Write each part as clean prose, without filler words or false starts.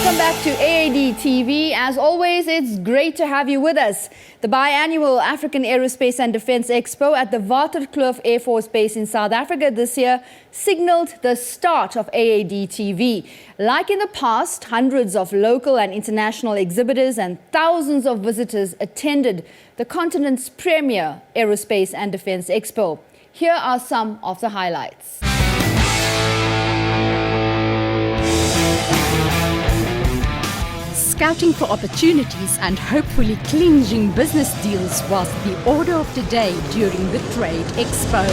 Welcome back to AAD TV. As always, it's great to have you with us. The biannual African Aerospace and Defence Expo at the Waterkloof Air Force Base in South Africa this year signalled the start of AAD TV. Like in the past, hundreds of local and international exhibitors and thousands of visitors attended the continent's premier Aerospace and Defence Expo. Here are some of the highlights. Scouting for opportunities and hopefully clinching business deals was the order of the day during the Trade Expo.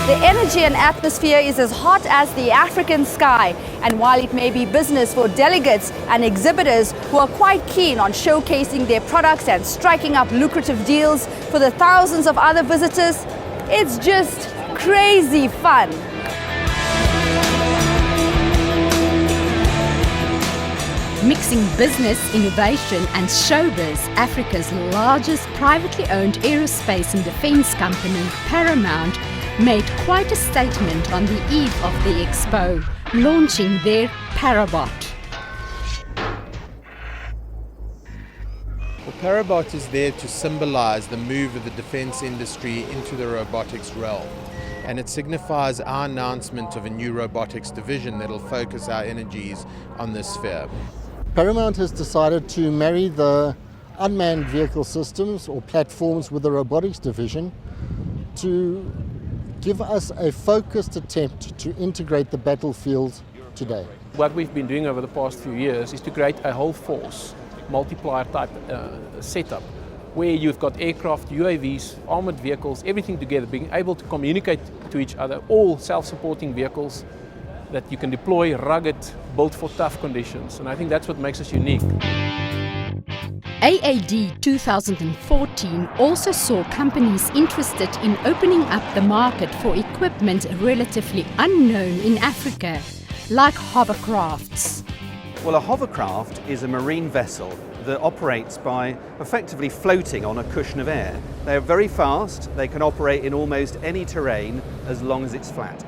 The energy and atmosphere is as hot as the African sky, and while it may be business for delegates and exhibitors who are quite keen on showcasing their products and striking up lucrative deals for the thousands of other visitors, it's just crazy fun. Mixing business, innovation and showbiz, Africa's largest privately owned aerospace and defence company, Paramount, made quite a statement on the eve of the expo, launching their Parabot. Well, Parabot is there to symbolise the move of the defence industry into the robotics realm. And it signifies our announcement of a new robotics division that will focus our energies on this sphere. Paramount has decided to marry the unmanned vehicle systems or platforms with the robotics division to give us a focused attempt to integrate the battlefield today. What we've been doing over the past few years is to create a whole force, multiplier type setup, where you've got aircraft, UAVs, armored vehicles, everything together, being able to communicate to each other, all self-supporting vehicles that you can deploy, rugged, built for tough conditions. And I think that's what makes us unique. AAD 2014 also saw companies interested in opening up the market for equipment relatively unknown in Africa, like hovercrafts. Well, a hovercraft is a marine vessel that operates by effectively floating on a cushion of air. They're very fast, they can operate in almost any terrain as long as it's flat.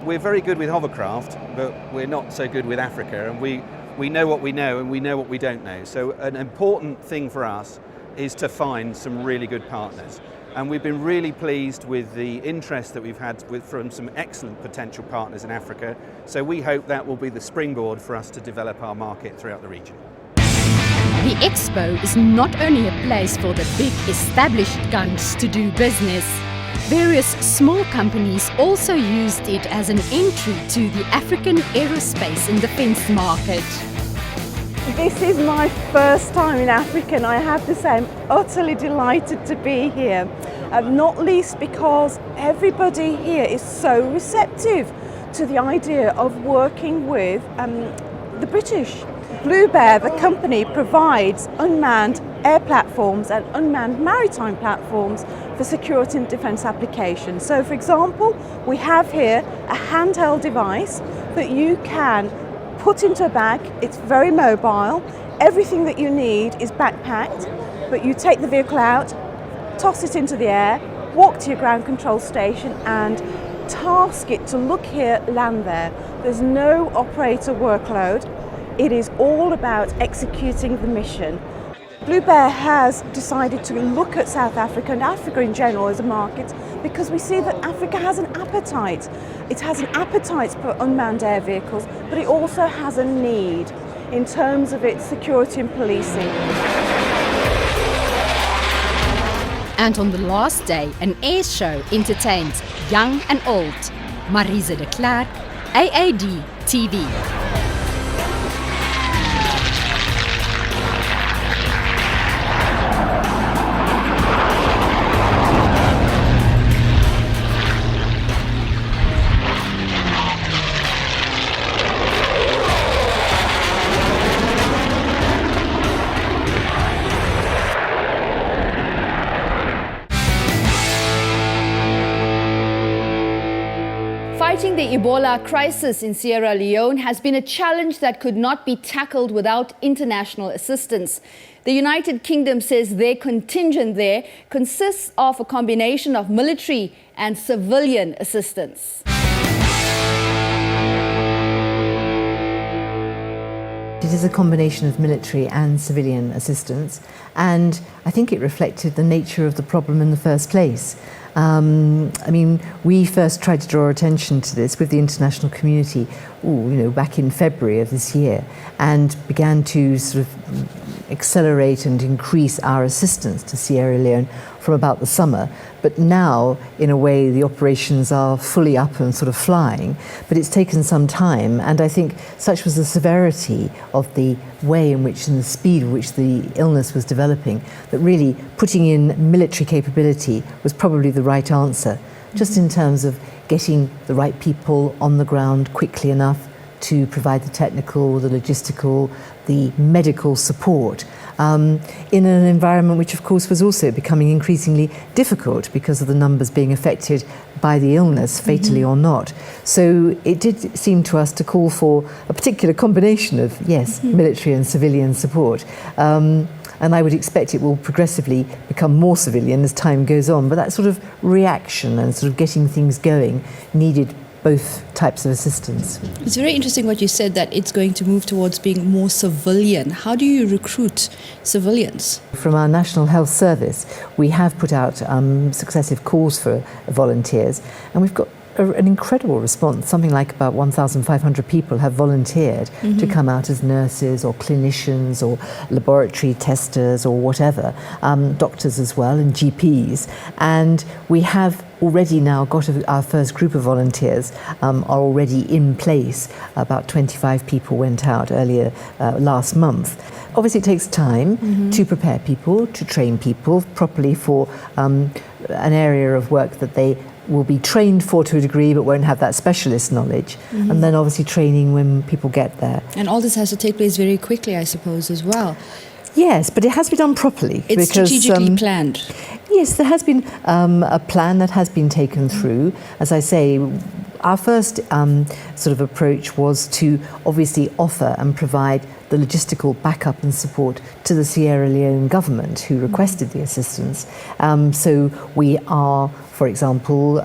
We're very good with hovercraft, but we're not so good with Africa, and we know what we know and we know what we don't know. So an important thing for us is to find some really good partners. And we've been really pleased with the interest that we've had from some excellent potential partners in Africa. So we hope that will be the springboard for us to develop our market throughout the region. The expo is not only a place for the big established guns to do business. Various small companies also used it as an entry to the African aerospace and defence market. This is my first time in Africa, and I have to say I'm utterly delighted to be here. Not least because everybody here is so receptive to the idea of working with the British. Blue Bear, the company, provides unmanned air platforms and unmanned maritime platforms for security and defence applications. So, for example, we have here a handheld device that you can put into a bag. It's very mobile. Everything that you need is backpacked, but you take the vehicle out, toss it into the air, walk to your ground control station and task it to look here, land there. There's no operator workload. It is all about executing the mission. Blue Bear has decided to look at South Africa and Africa in general as a market because we see that Africa has an appetite. It has an appetite for unmanned air vehicles, but it also has a need in terms of its security and policing. And on the last day, an air show entertained young and old. Marise de Klerk, AAD TV. Fighting the Ebola crisis in Sierra Leone has been a challenge that could not be tackled without international assistance. The United Kingdom says their contingent there consists of a combination of military and civilian assistance. It is a combination of military and civilian assistance, and I think it reflected the nature of the problem in the first place. I mean, we first tried to draw attention to this with the international community, back in February of this year, and began to sort of accelerate and increase our assistance to Sierra Leone from about the summer. But now, in a way, the operations are fully up and sort of flying, but it's taken some time, and I think such was the severity of the way in which and the speed at which the illness was developing, that really putting in military capability was probably the right answer, just in terms of getting the right people on the ground quickly enough to provide the technical, the logistical, the medical support in an environment which of course was also becoming increasingly difficult because of the numbers being affected by the illness, fatally or not. So it did seem to us to call for a particular combination of, yes, military and civilian support. And I would expect it will progressively become more civilian as time goes on, but that sort of reaction and sort of getting things going needed both types of assistance. It's very interesting what you said, that it's going to move towards being more civilian. How do you recruit civilians? From our National Health Service, we have put out successive calls for volunteers, and we've got an incredible response. Something like about 1,500 people have volunteered to come out as nurses or clinicians or laboratory testers or whatever, doctors as well, and GPs. And we have already now got our first group of volunteers are already in place. About 25 people went out earlier last month. Obviously it takes time to prepare people, to train people properly for an area of work that they will be trained for to a degree but won't have that specialist knowledge, and then obviously training when people get there. And all this has to take place very quickly, I suppose, as well. Yes, but it has to be done properly. It's strategically planned. Yes, there has been a plan that has been taken through. As I say, our first sort of approach was to obviously offer and provide the logistical backup and support to the Sierra Leone government who requested the assistance. So we are, for example,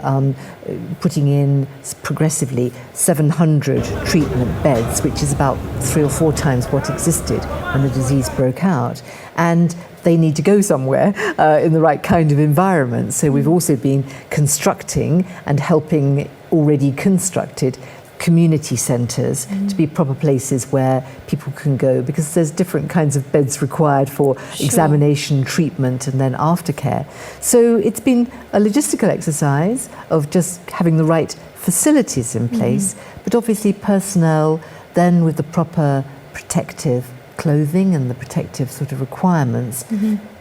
putting in progressively 700 treatment beds, which is about 3 or 4 times what existed when the disease broke out. And they need to go somewhere in the right kind of environment. So we've also been constructing and helping already constructed community centres to be proper places where people can go, because there's different kinds of beds required for examination, treatment and then aftercare. So it's been a logistical exercise of just having the right facilities in place, but obviously personnel then with the proper protective clothing and the protective sort of requirements.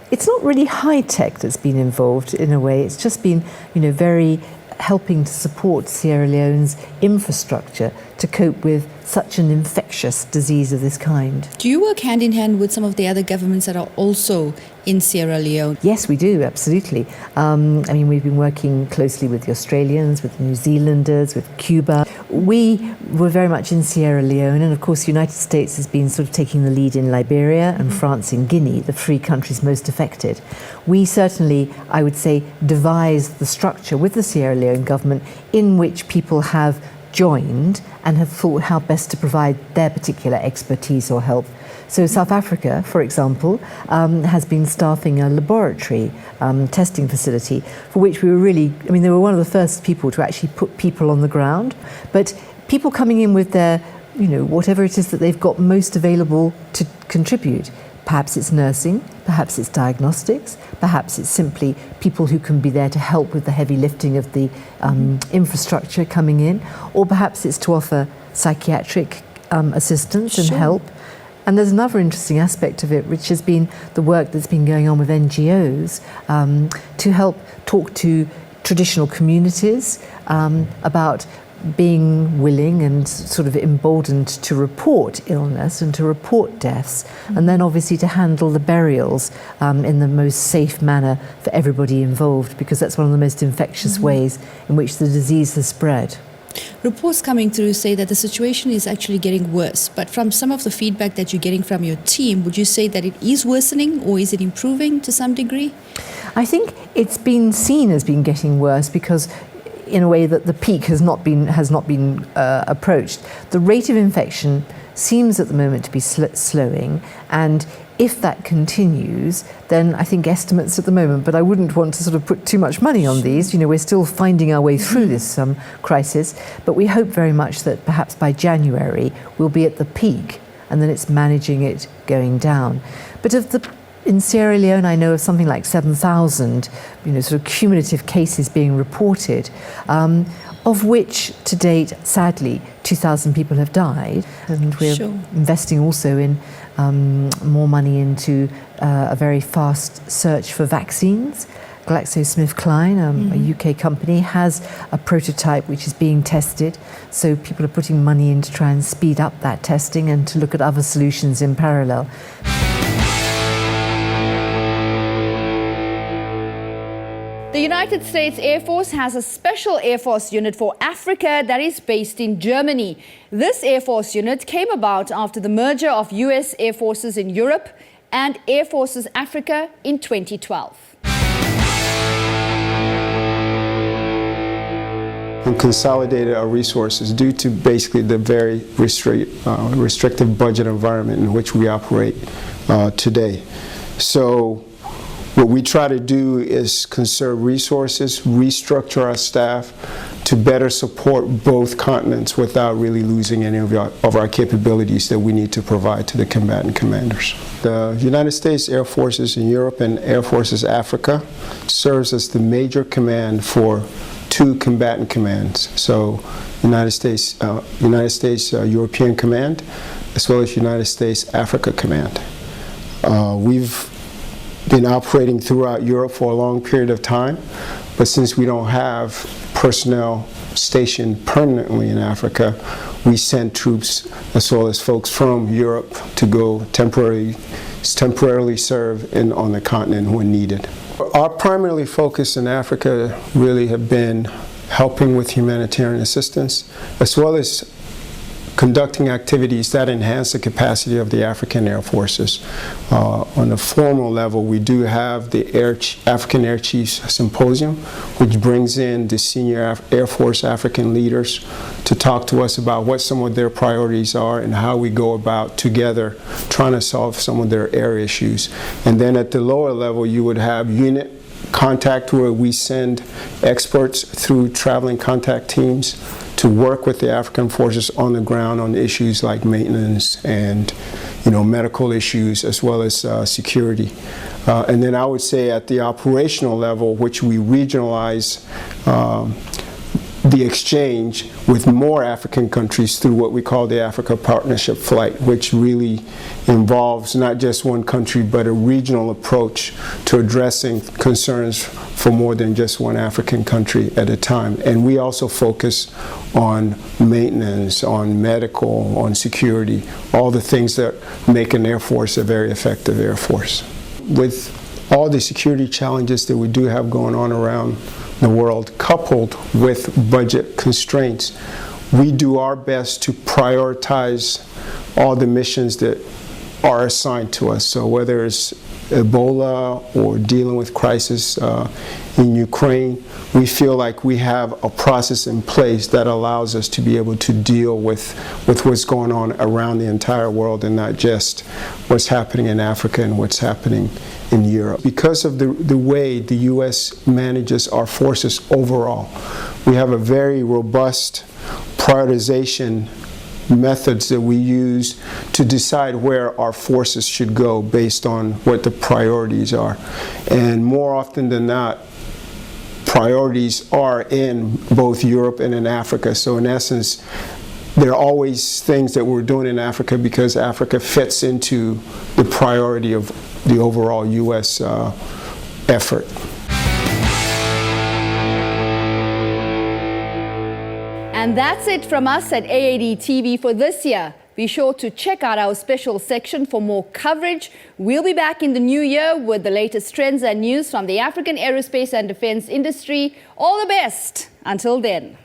It's not really high tech that's been involved in a way, it's just been, very helping to support Sierra Leone's infrastructure to cope with such an infectious disease of this kind. Do you work hand in hand with some of the other governments that are also in Sierra Leone? Yes, we do, absolutely. We've been working closely with the Australians, with the New Zealanders, with Cuba. We were very much in Sierra Leone, and of course the United States has been sort of taking the lead in Liberia and France in Guinea, the 3 countries most affected. We certainly, I would say, devised the structure with the Sierra Leone government in which people have joined and have thought how best to provide their particular expertise or help. So South Africa, for example, has been staffing a laboratory testing facility for which we were really, they were one of the first people to actually put people on the ground, but people coming in with their, whatever it is that they've got most available to contribute. Perhaps it's nursing, perhaps it's diagnostics, perhaps it's simply people who can be there to help with the heavy lifting of the infrastructure coming in, or perhaps it's to offer psychiatric assistance and help. And there's another interesting aspect of it, which has been the work that's been going on with NGOs to help talk to traditional communities about being willing and sort of emboldened to report illness and to report deaths, and then obviously to handle the burials in the most safe manner for everybody involved, because that's one of the most infectious ways in which the disease has spread. Reports coming through say that the situation is actually getting worse, but from some of the feedback that you're getting from your team, would you say that it is worsening or is it improving to some degree? I think it's been seen as being getting worse because in a way that the peak has not been approached. The rate of infection seems at the moment to be slowing, and if that continues, then I think estimates at the moment, but I wouldn't want to sort of put too much money on these. You know, we're still finding our way through this crisis, but we hope very much that perhaps by January we'll be at the peak, and then it's managing it going down. But in Sierra Leone, I know of something like 7,000, sort of cumulative cases being reported, of which to date, sadly, 2,000 people have died. And we're investing also in more money into a very fast search for vaccines. GlaxoSmithKline, a UK company, has a prototype which is being tested. So people are putting money in to try and speed up that testing and to look at other solutions in parallel. The United States Air Force has a special Air Force unit for Africa that is based in Germany. This Air Force unit came about after the merger of US Air Forces in Europe and Air Forces Africa in 2012. And consolidated our resources due to basically the very restrictive budget environment in which we operate today. So what we try to do is conserve resources, restructure our staff to better support both continents without really losing any of our capabilities that we need to provide to the combatant commanders. The United States Air Forces in Europe and Air Forces Africa serves as the major command for two combatant commands. So United States European Command, as well as United States Africa Command. We've been operating throughout Europe for a long period of time, but since we don't have personnel stationed permanently in Africa, we send troops as well as folks from Europe to go temporarily serve on the continent when needed. Our primary focus in Africa really have been helping with humanitarian assistance, as well as conducting activities that enhance the capacity of the African Air Forces. On a formal level, we do have the African Air Chiefs Symposium, which brings in the senior Air Force African leaders to talk to us about what some of their priorities are and how we go about together trying to solve some of their air issues. And then at the lower level, you would have unit contact, where we send experts through traveling contact teams to work with the African forces on the ground on issues like maintenance and medical issues, as well as security. And then I would say at the operational level, which we regionalize the exchange with more African countries through what we call the Africa Partnership Flight, which really involves not just one country but a regional approach to addressing concerns for more than just one African country at a time. And we also focus on maintenance, on medical, on security, all the things that make an Air Force a very effective Air Force. With all the security challenges that we do have going on around the world, coupled with budget constraints, we do our best to prioritize all the missions that are assigned to us. So whether it's Ebola or dealing with crisis in Ukraine, we feel like we have a process in place that allows us to be able to deal with what's going on around the entire world and not just what's happening in Africa and what's happening in Europe. Because of the way the U.S. manages our forces overall, we have a very robust prioritization methods that we use to decide where our forces should go based on what the priorities are. And more often than not, priorities are in both Europe and in Africa. So in essence, there are always things that we're doing in Africa because Africa fits into the priority of the overall U.S. effort. And that's it from us at AAD TV for this year. Be sure to check out our special section for more coverage. We'll be back in the new year with the latest trends and news from the African aerospace and defense industry. All the best. Until then.